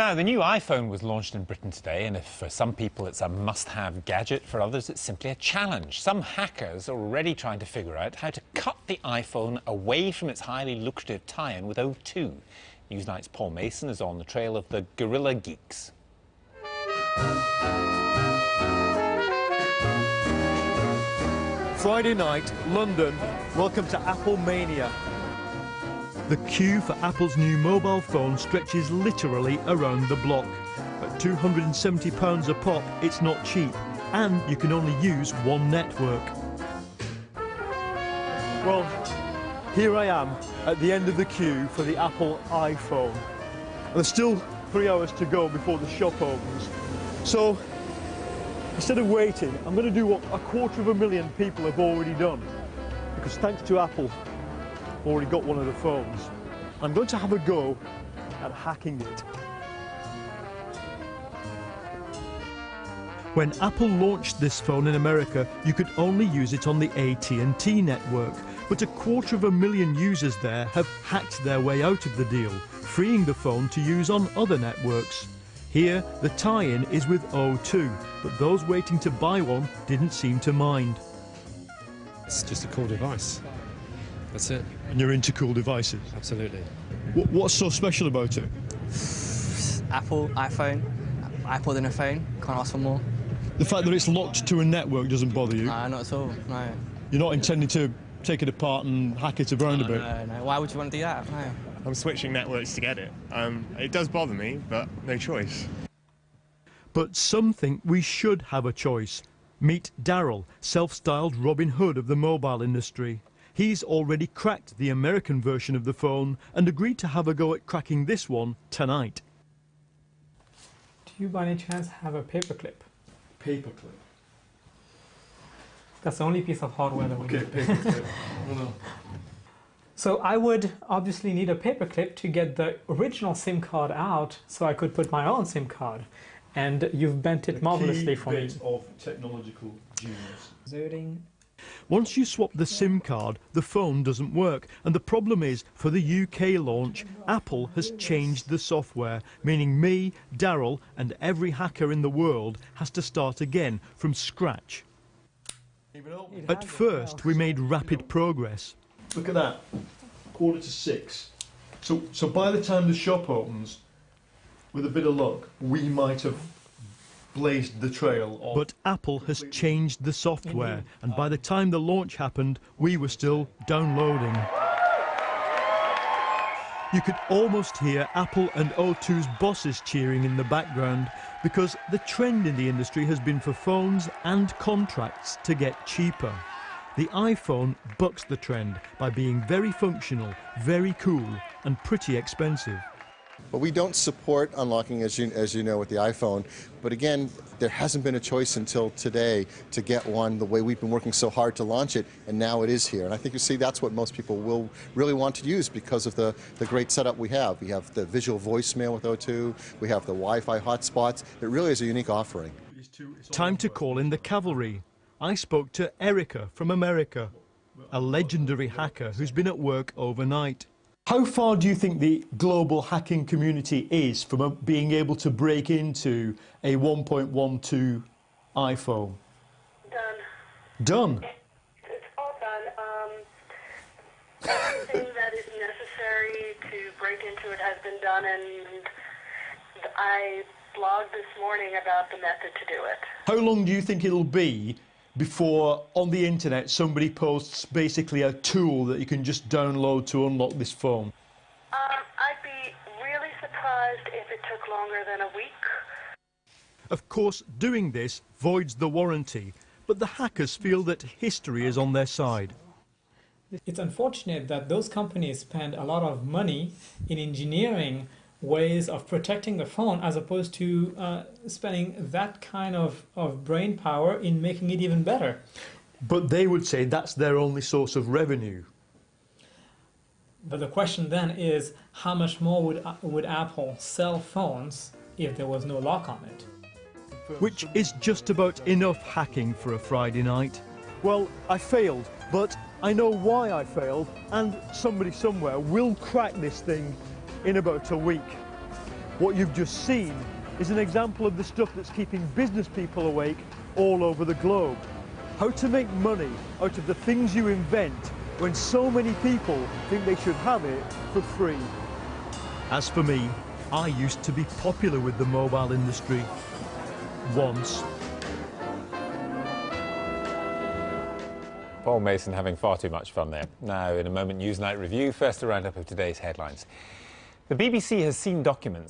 Now, the new iPhone was launched in Britain today, and if for some people it's a must-have gadget, for others it's simply a challenge. Some hackers are already trying to figure out how to cut the iPhone away from its highly lucrative tie-in with O2. Newsnight's Paul Mason is on the trail of the guerrilla geeks. Friday night, London. Welcome to Apple Mania. The queue for Apple's new mobile phone stretches literally around the block. At £270 a pop, it's not cheap, and you can only use one network. Well, here I am at the end of the queue for the Apple iPhone. There's still 3 hours to go before the shop opens. So, instead of waiting, I'm going to do what 250,000 people have already done. Because thanks to Apple, I've already got one of the phones. I'm going to have a go at hacking it. When Apple launched this phone in America, you could only use it on the AT&T network. But 250,000 users there have hacked their way out of the deal, freeing the phone to use on other networks. Here, the tie-in is with O2, but those waiting to buy one didn't seem to mind. It's just a cool device. That's it. And you're into cool devices? Absolutely. What's so special about it? Apple, iPhone, iPod in a phone, can't ask for more. The fact that it's locked to a network doesn't bother you? No, not at all, no. You're not intending to take it apart and hack it around a bit? No. Why would you want to do that? No. I'm switching networks to get it. It does bother me, but no choice. But some think we should have a choice. Meet Daryl, self-styled Robin Hood of the mobile industry. He's already cracked the American version of the phone and agreed to have a go at cracking this one tonight. Do you by any chance have a paperclip? Paperclip? That's the only piece of hardware that we need. Paperclip. No. So I would obviously need a paperclip to get the original SIM card out so I could put my own SIM card. And you've bent it marvelously for me. Of technological genius. Once you swap the SIM card, the phone doesn't work. And the problem is, for the UK launch, Apple has changed the software, meaning me, Daryl, and every hacker in the world has to start again from scratch. At first, we made rapid progress. Look at that, 5:45. So by the time the shop opens, with a bit of luck, we might have blazed the trail. But Apple has changed the software, and by the time the launch happened, we were still downloading. You could almost hear Apple and O2's bosses cheering in the background, because the trend in the industry has been for phones and contracts to get cheaper. The iPhone bucks the trend by being very functional, very cool, and pretty expensive. But we don't support unlocking, as you know, with the iPhone. But again, there hasn't been a choice until today to get one the way we've been working so hard to launch it, and now it is here. And I think you see that's what most people will really want to use because of the great setup we have. We have the visual voicemail with O2, we have the Wi-Fi hotspots. It really is a unique offering. Time to call in the cavalry. I spoke to Erica from America, a legendary hacker who's been at work overnight. How far do you think the global hacking community is from being able to break into a 1.12 iPhone? Done. It's all done. Everything that is necessary to break into it has been done, and I blogged this morning about the method to do it. How long do you think it'll be before on the internet somebody posts basically a tool that you can just download to unlock this phone? I'd be really surprised if it took longer than a week. Of course, doing this voids the warranty, but the hackers feel that history is on their side. It's unfortunate that those companies spend a lot of money in engineering ways of protecting the phone as opposed to spending that kind of brain power in making it even better. But they would say that's their only source of revenue. But the question then is, how much more would Apple sell phones if there was no lock on it? Which is just about enough hacking for a Friday night. Well, I failed, but I know why I failed, and somebody somewhere will crack this thing in about a week. What you've just seen is an example of the stuff that's keeping business people awake all over the globe. How to make money out of the things you invent when so many people think they should have it for free. As for me, I used to be popular with the mobile industry. Once. Paul Mason having far too much fun there. Now, in a moment, Newsnight Review. First, a roundup of today's headlines. The BBC has seen documents